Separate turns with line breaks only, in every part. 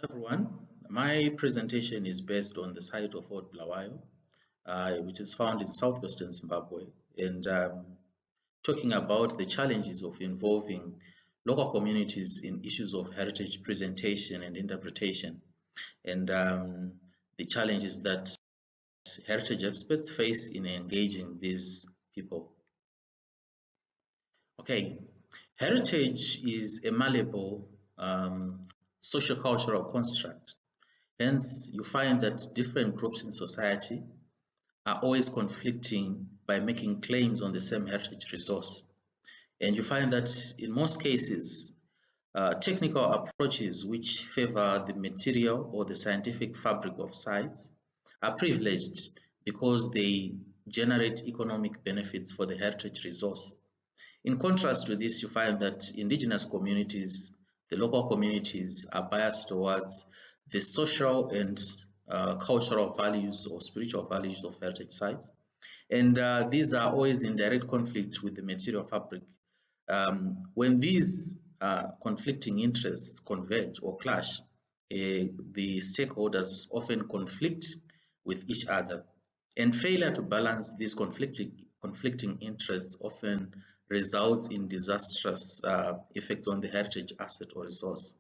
Everyone. My presentation is based on the site of Old Bulawayo, which is found in southwestern Zimbabwe, and talking about the challenges of involving local communities in issues of heritage presentation and interpretation, and the challenges that heritage experts face in engaging these people. Okay, heritage is a malleable social-cultural construct. Hence, you find that different groups in society are always conflicting by making claims on the same heritage resource. And you find that in most cases, technical approaches which favor the material or the scientific fabric of sites are privileged because they generate economic benefits for the heritage resource. In contrast to this, you find that indigenous communities, the local communities, are biased towards the social and cultural values or spiritual values of heritage sites. And these are always in direct conflict with the material fabric. When these conflicting interests converge or clash, the stakeholders often conflict with each other. And failure to balance these conflicting interests often results in disastrous effects on the heritage asset or resource.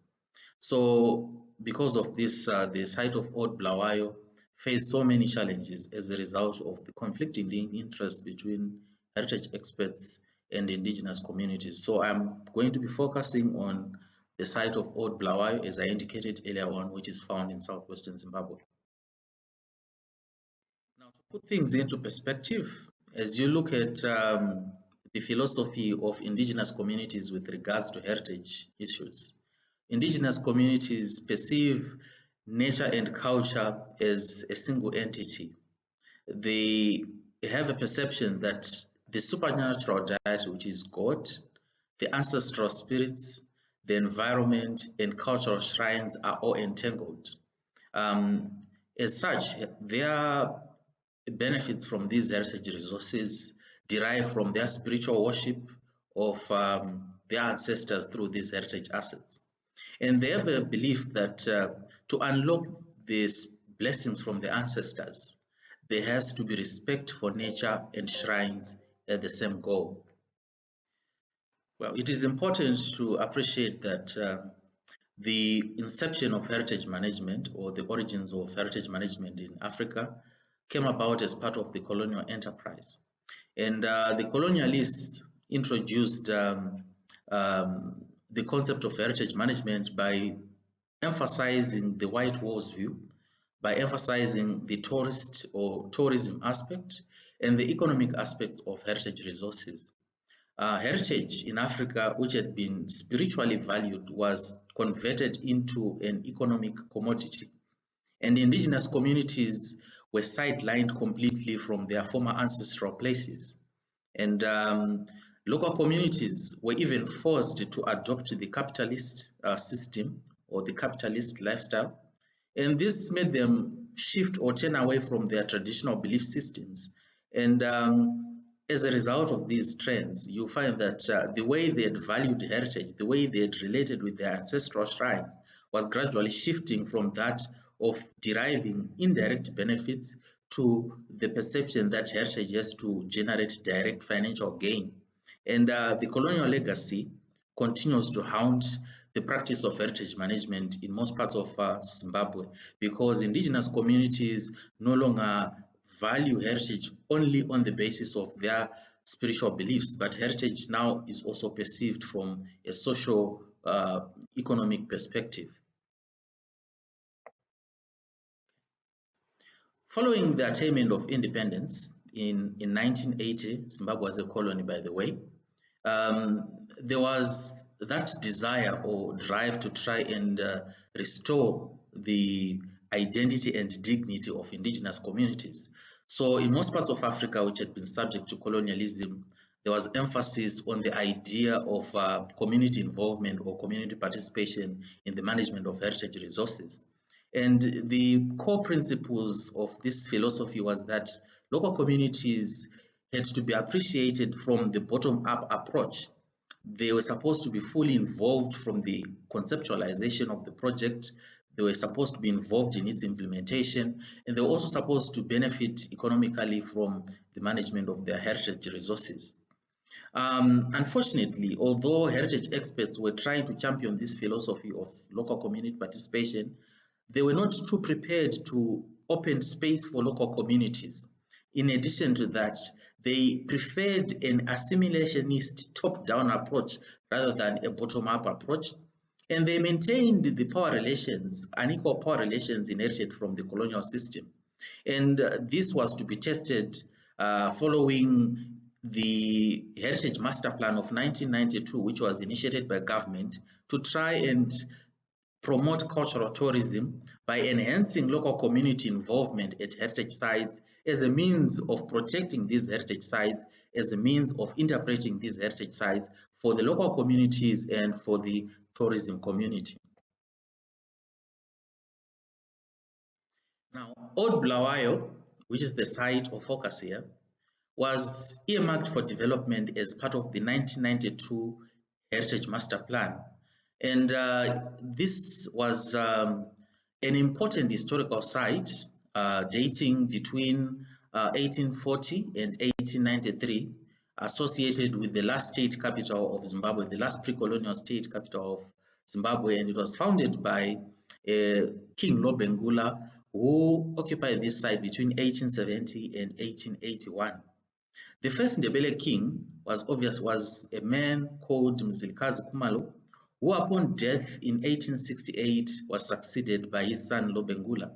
So because of this, the site of Old Bulawayo faced so many challenges as a result of the conflicting interests between heritage experts and indigenous communities. So I'm going to be focusing on the site of Old Bulawayo, as I indicated earlier on, which is found in southwestern Zimbabwe. Now, to put things into perspective, as you look at the philosophy of indigenous communities with regards to heritage issues, indigenous communities perceive nature and culture as a single entity. They have a perception that the supernatural deity, which is God, the ancestral spirits, the environment, and cultural shrines are all entangled. As such, their benefits from these heritage resources derive from their spiritual worship of their ancestors through these heritage assets. And they have a belief that to unlock these blessings from the ancestors, there has to be respect for nature and shrines at the same goal. Well, it is important to appreciate that the inception of heritage management, or the origins of heritage management in Africa, came about as part of the colonial enterprise. And the colonialists introduced the concept of heritage management by emphasizing the white walls view, by emphasizing the tourist or tourism aspect and the economic aspects of heritage resources. Heritage in Africa, which had been spiritually valued, was converted into an economic commodity. And indigenous communities were sidelined completely from their former ancestral places. And local communities were even forced to adopt the capitalist system or the capitalist lifestyle. And this made them shift or turn away from their traditional belief systems. And as a result of these trends, you find that the way they had valued heritage, the way they had related with their ancestral shrines, was gradually shifting from that of deriving indirect benefits to the perception that heritage has to generate direct financial gain. And the colonial legacy continues to haunt the practice of heritage management in most parts of Zimbabwe, because indigenous communities no longer value heritage only on the basis of their spiritual beliefs, but heritage now is also perceived from a social economic perspective. Following the attainment of independence in 1980, Zimbabwe was a colony, by the way, there was that desire or drive to try and restore the identity and dignity of indigenous communities. So in most parts of Africa, which had been subject to colonialism, there was emphasis on the idea of community involvement or community participation in the management of heritage resources. And the core principles of this philosophy was that local communities had to be appreciated from the bottom-up approach. They were supposed to be fully involved from the conceptualization of the project, They were supposed to be involved in its implementation, and they were also supposed to benefit economically from the management of their heritage resources. Unfortunately, although heritage experts were trying to champion this philosophy of local community participation, they were not too prepared to open space for local communities. In addition to that, they preferred an assimilationist top-down approach rather than a bottom-up approach, and they maintained the power relations, unequal power relations inherited from the colonial system. And this was to be tested following the Heritage Master Plan of 1992, which was initiated by government to try and promote cultural tourism by enhancing local community involvement at heritage sites as a means of protecting these heritage sites, as a means of interpreting these heritage sites for the local communities and for the tourism community. Now, Old Bulawayo, which is the site of focus here, was earmarked for development as part of the 1992 Heritage Master Plan. And this was an important historical site dating between 1840 and 1893, associated with the last state capital of Zimbabwe, the last pre-colonial state capital of Zimbabwe, and it was founded by King Lobengula, who occupied this site between 1870 and 1881. The first Ndebele king was a man called Mzilikazi Khumalo, who upon death in 1868 was succeeded by his son Lobengula.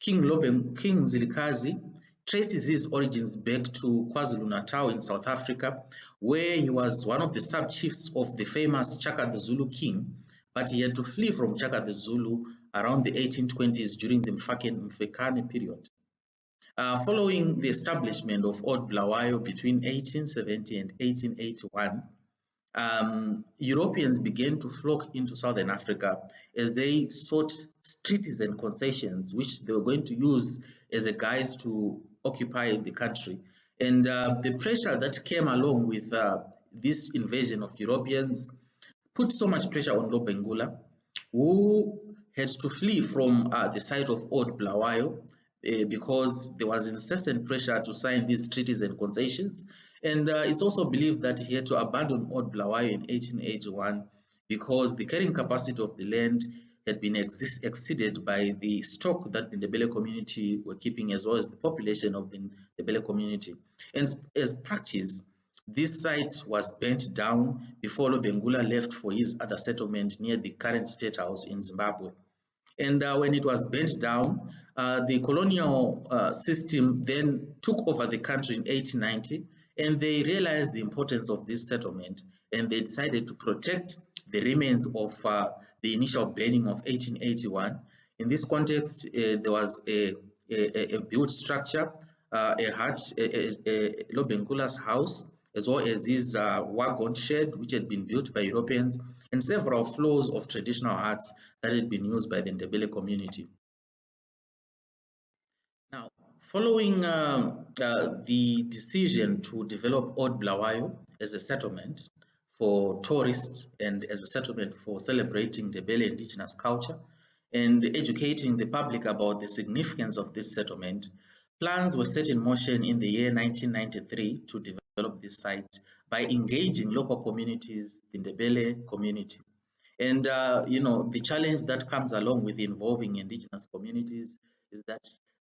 King Mzilikazi traces his origins back to KwaZulu-Natal in South Africa, where he was one of the sub-chiefs of the famous Chaka the Zulu king, but he had to flee from Chaka the Zulu around the 1820s during the Mfekane period. Following the establishment of Old Bulawayo between 1870 and 1881, Europeans began to flock into Southern Africa as they sought treaties and concessions, which they were going to use as a guise to occupy the country. And the pressure that came along with this invasion of Europeans put so much pressure on Lobengula, who had to flee from the site of Old Bulawayo because there was incessant pressure to sign these treaties and concessions. And it's also believed that he had to abandon Old Bulawayo in 1881 because the carrying capacity of the land had been exceeded by the stock that the Ndebele community were keeping, as well as the population of the Ndebele community. And as practice, this site was burnt down before Lobengula left for his other settlement near the current State House in Zimbabwe. And when it was burnt down, the colonial system then took over the country in 1890, and they realized the importance of this settlement, and they decided to protect the remains of the initial burning of 1881. In this context, there was a built structure, a hut, Lobengula's house, as well as his wagon shed, which had been built by Europeans, and several floors of traditional huts that had been used by the Ndebele community. Now, following the decision to develop Old Bulawayo as a settlement for tourists and as a settlement for celebrating Ndebele indigenous culture and educating the public about the significance of this settlement, plans were set in motion in the year 1993 to develop this site by engaging local communities, the Ndebele community. And the challenge that comes along with involving indigenous communities is that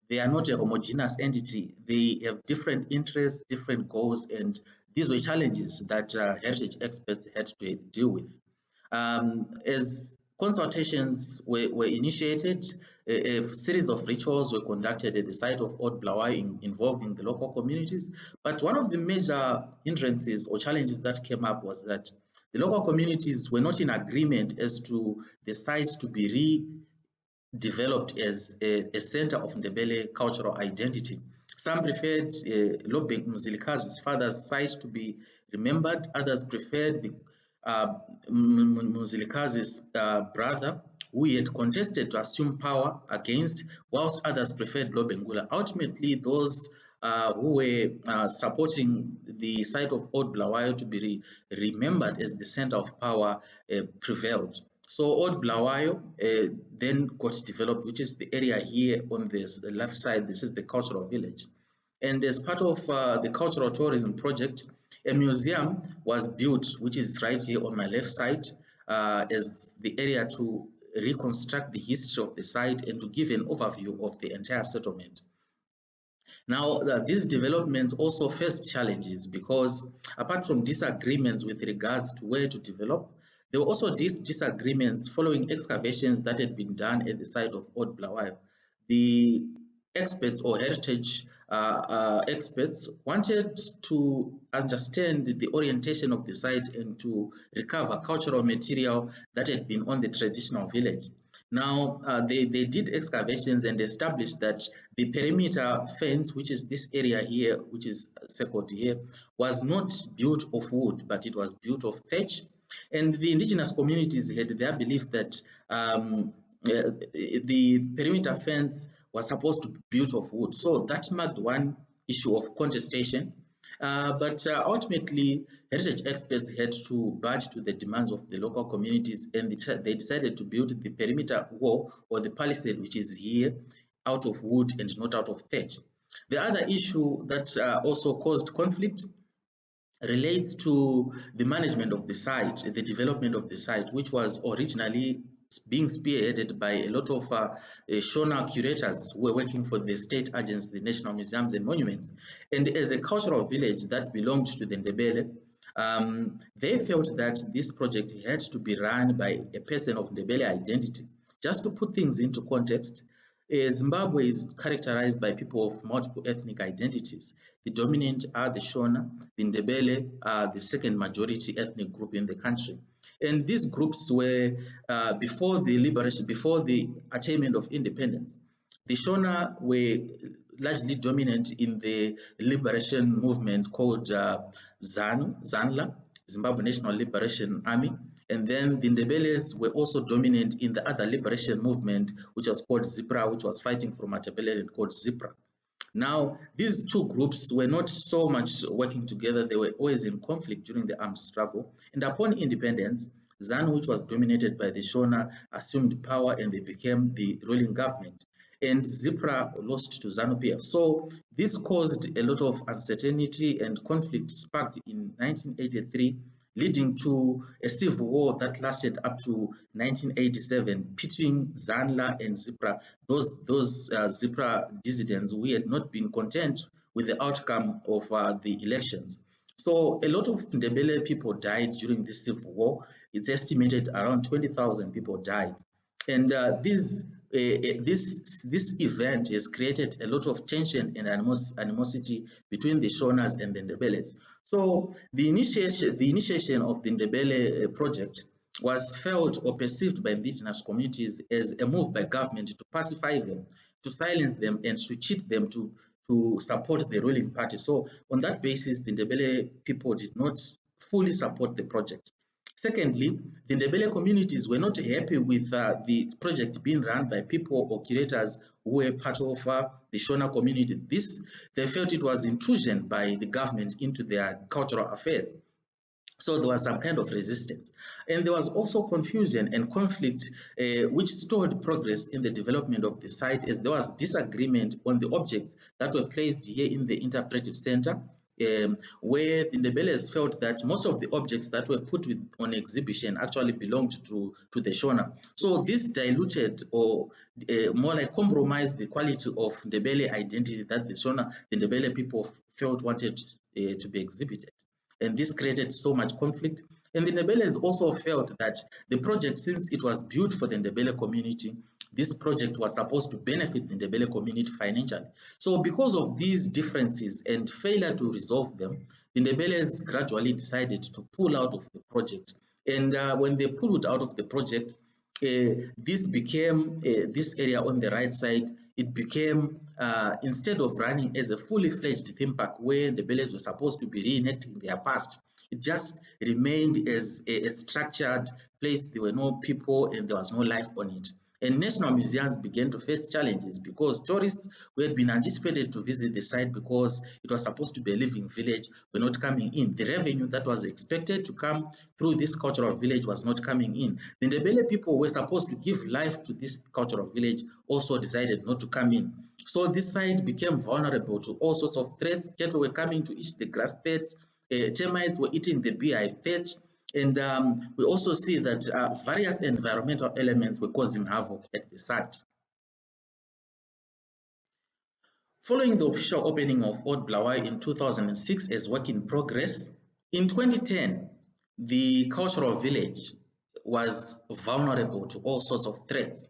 they are not a homogeneous entity. They have different interests, different goals, and these were challenges that heritage experts had to deal with. As consultations were initiated, a series of rituals were conducted at the site of Old Bulawayo involving the local communities. But one of the major hindrances or challenges that came up was that the local communities were not in agreement as to the site to be redeveloped as a center of Ndebele cultural identity. Some preferred Mzilikazi's father's site to be remembered. Others preferred the Mzilikazi's brother, who he had contested to assume power against, whilst others preferred Lobengula. Ultimately, those who were supporting the site of Old Bulawayo to be remembered as the center of power prevailed. So Old Bulawayo then got developed, which is the area here on this the left side. This is the cultural village. And as part of the cultural tourism project, a museum was built, which is right here on my left side, as the area to reconstruct the history of the site and to give an overview of the entire settlement. Now, these developments also faced challenges because apart from disagreements with regards to where to develop, there were also disagreements following excavations that had been done at the site of Old Bulawayo. The experts or heritage experts wanted to understand the orientation of the site and to recover cultural material that had been on the traditional village. Now, they did excavations and established that the perimeter fence, which is this area here, which is circled here, was not built of wood, but it was built of thatch. And the indigenous communities had their belief that the perimeter fence was supposed to be built of wood. So that marked one issue of contestation. But ultimately, heritage experts had to budge to the demands of the local communities, and they decided to build the perimeter wall or the palisade, which is here, out of wood and not out of thatch. The other issue that also caused conflict relates to the management of the site, the development of the site, which was originally being spearheaded by a lot of Shona curators who were working for the state agency, the National Museums and Monuments. And as a cultural village that belonged to the Ndebele, they felt that this project had to be run by a person of Ndebele identity. Just to put things into context, Zimbabwe is characterized by people of multiple ethnic identities. The dominant are the Shona, the Ndebele are the second majority ethnic group in the country. And these groups were, before the liberation, before the attainment of independence, the Shona were largely dominant in the liberation movement called ZANLA, Zimbabwe National Liberation Army. And then the Ndebeles were also dominant in the other liberation movement, which was called ZIPRA, which was fighting for Matabeleland called ZIPRA. Now, these two groups were not so much working together. They were always in conflict during the armed struggle. And upon independence, ZANU, which was dominated by the Shona, assumed power and they became the ruling government. And ZIPRA lost to ZANU-PF. So this caused a lot of uncertainty and conflict sparked in 1983, leading to a civil war that lasted up to 1987, pitting ZANLA and ZIPRA, those ZIPRA dissidents who had not been content with the outcome of the elections. So a lot of Ndebele people died during this civil war. It's estimated around 20,000 people died. And this event has created a lot of tension and animosity between the Shonas and the Ndebeles. So the initiation of the Ndebele project was felt or perceived by indigenous communities as a move by government to pacify them, to silence them, and to cheat them to support the ruling party. So on that basis, the Ndebele people did not fully support the project. Secondly, the Ndebele communities were not happy with the project being run by people or curators who were part of the Shona community. They felt it was intrusion by the government into their cultural affairs. So there was some kind of resistance. And there was also confusion and conflict which stalled progress in the development of the site as there was disagreement on the objects that were placed here in the interpretive center, where the Ndebeles felt that most of the objects that were put on exhibition actually belonged to the Shona. So this diluted or more like compromised the quality of Ndebele identity that the Ndebele people felt wanted to be exhibited. And this created so much conflict. And the Ndebeles also felt that the project, since it was built for the Ndebele community, this project was supposed to benefit the Ndebele community financially. So because of these differences and failure to resolve them, the Ndebeles gradually decided to pull out of the project. And when they pulled out of the project, this became, this area on the right side, it became, instead of running as a fully fledged theme park where the Ndebeles were supposed to be reenacting their past, it just remained as a structured place. There were no people and there was no life on it. And national museums began to face challenges because tourists who had been anticipated to visit the site because it was supposed to be a living village were not coming in. The revenue that was expected to come through this cultural village was not coming in. The Ndebele people were supposed to give life to this cultural village also decided not to come in. So this site became vulnerable to all sorts of threats. Cattle were coming to eat the grass pits. Termites were eating the beehive thatch. And we also see that various environmental elements were causing havoc at the site. Following the official opening of Old Bulawayo in 2006 as work in progress, in 2010, the cultural village was vulnerable to all sorts of threats.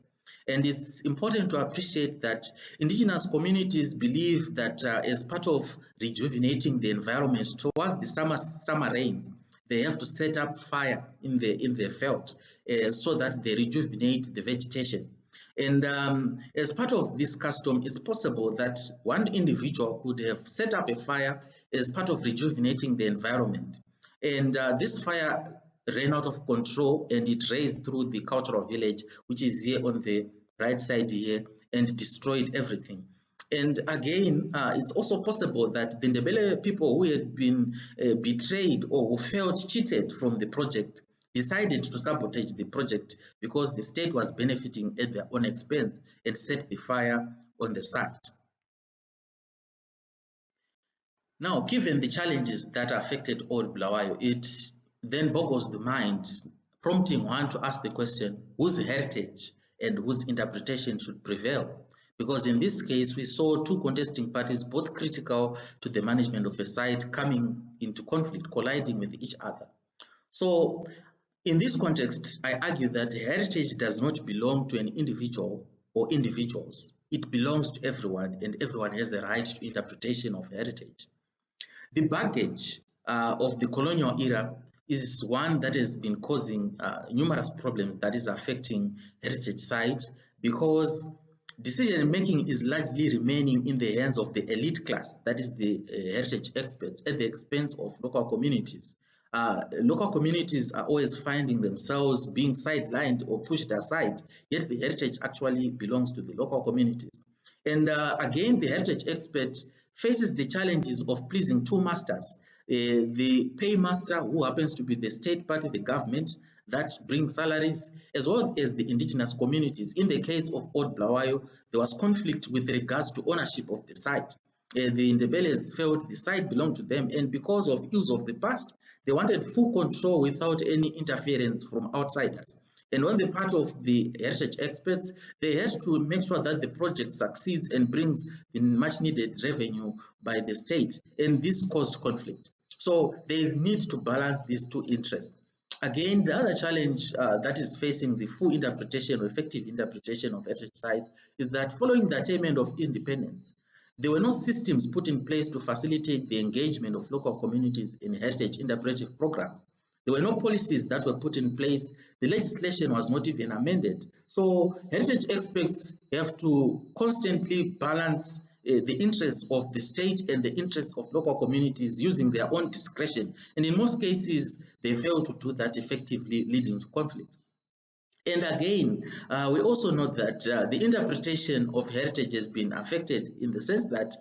And it's important to appreciate that indigenous communities believe that as part of rejuvenating the environment towards the summer rains, they have to set up fire in the veld so that they rejuvenate the vegetation. And as part of this custom, it's possible that one individual could have set up a fire as part of rejuvenating the environment. And this fire ran out of control and it raced through the cultural village, which is here on the right side here, and destroyed everything. And again, it's also possible that the Ndebele people who had been betrayed or who felt cheated from the project decided to sabotage the project because the state was benefiting at their own expense and set the fire on the site. Now, given the challenges that affected Old Bulawayo, it then boggles the mind, prompting one to ask the question, whose heritage and whose interpretation should prevail? Because in this case, we saw two contesting parties, both critical to the management of a site, coming into conflict, colliding with each other. So, in this context, I argue that heritage does not belong to an individual or individuals. It belongs to everyone, and everyone has a right to interpretation of heritage. The baggage of the colonial era is one that has been causing numerous problems that is affecting heritage sites because decision making is largely remaining in the hands of the elite class, that is the heritage experts, at the expense of local communities. Local communities are always finding themselves being sidelined or pushed aside, yet the heritage actually belongs to the local communities. And again, the heritage expert faces the challenges of pleasing two masters. The paymaster, who happens to be the state party, the government, that brings salaries, as well as the indigenous communities. In the case of Old Bulawayo, there was conflict with regards to ownership of the site. The Ndebeles felt the site belonged to them, and because of ills of the past, they wanted full control without any interference from outsiders. And on the part of the heritage experts, they had to make sure that the project succeeds and brings the much needed revenue by the state. And this caused conflict. So there is need to balance these two interests. Again, the other challenge that is facing the full interpretation or effective interpretation of heritage sites is that following the attainment of independence, there were no systems put in place to facilitate the engagement of local communities in heritage interpretive programs. There were no policies that were put in place. The legislation was not even amended. So heritage experts have to constantly balance the interests of the state and the interests of local communities using their own discretion. And in most cases, they fail to do that effectively, leading to conflict. And again, we also note that the interpretation of heritage has been affected in the sense that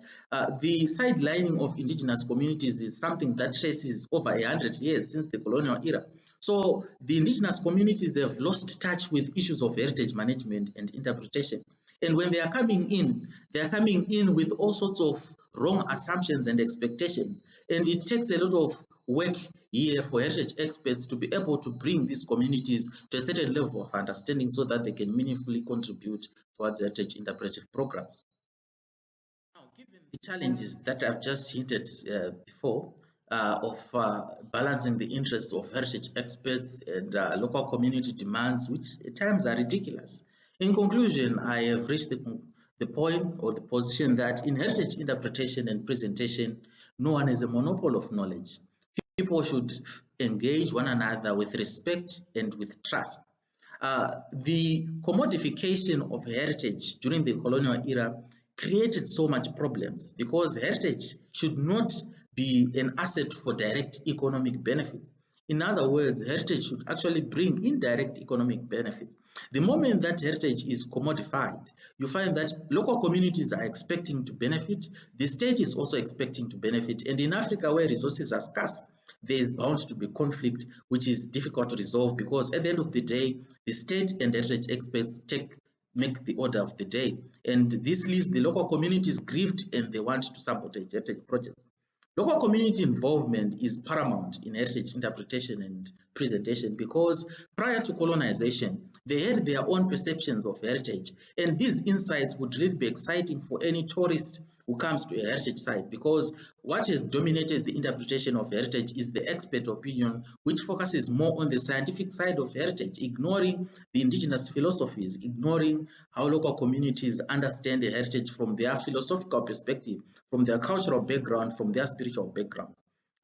the sidelining of indigenous communities is something that traces over 100 years since the colonial era. So the indigenous communities have lost touch with issues of heritage management and interpretation. And when they are coming in with all sorts of wrong assumptions and expectations. And it takes a lot of work here for heritage experts to be able to bring these communities to a certain level of understanding so that they can meaningfully contribute towards heritage interpretive programs. Now, given the challenges that I've just hinted before of balancing the interests of heritage experts and local community demands, which at times are ridiculous. In conclusion, I have reached the point or the position that in heritage interpretation and presentation, no one has a monopoly of knowledge. People should engage one another with respect and with trust. The commodification of heritage during the colonial era created so much problems because heritage should not be an asset for direct economic benefits. In other words, heritage should actually bring indirect economic benefits. The moment that heritage is commodified, you find that local communities are expecting to benefit, the state is also expecting to benefit, and in Africa where resources are scarce, there is bound to be conflict which is difficult to resolve, because at the end of the day, the state and heritage experts make the order of the day, and this leaves the local communities grieved and they want to sabotage heritage projects. Local community involvement is paramount in heritage interpretation and presentation, because prior to colonization, they had their own perceptions of heritage, and these insights would really be exciting for any tourist who comes to a heritage site, because what has dominated the interpretation of heritage is the expert opinion, which focuses more on the scientific side of heritage, ignoring the indigenous philosophies, ignoring how local communities understand the heritage from their philosophical perspective, from their cultural background, from their spiritual background.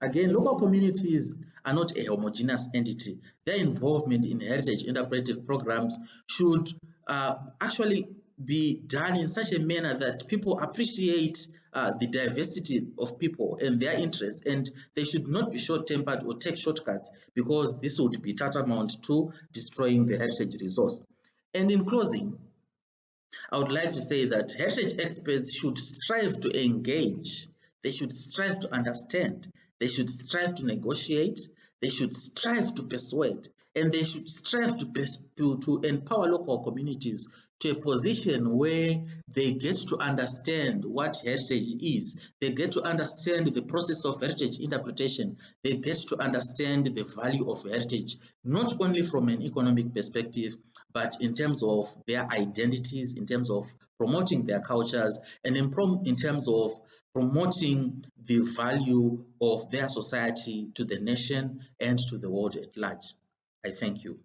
Again, local communities are not a homogeneous entity. Their involvement in heritage interpretive programs should actually be done in such a manner that people appreciate the diversity of people and their interests, and they should not be short-tempered or take shortcuts, because this would be tantamount to destroying the heritage resource. And in closing, I would like to say that heritage experts should strive to engage, they should strive to understand, they should strive to negotiate, they should strive to persuade, and they should strive to empower local communities to a position where they get to understand what heritage is, they get to understand the process of heritage interpretation, they get to understand the value of heritage, not only from an economic perspective, but in terms of their identities, in terms of promoting their cultures, and in terms of promoting the value of their society to the nation and to the world at large. I thank you.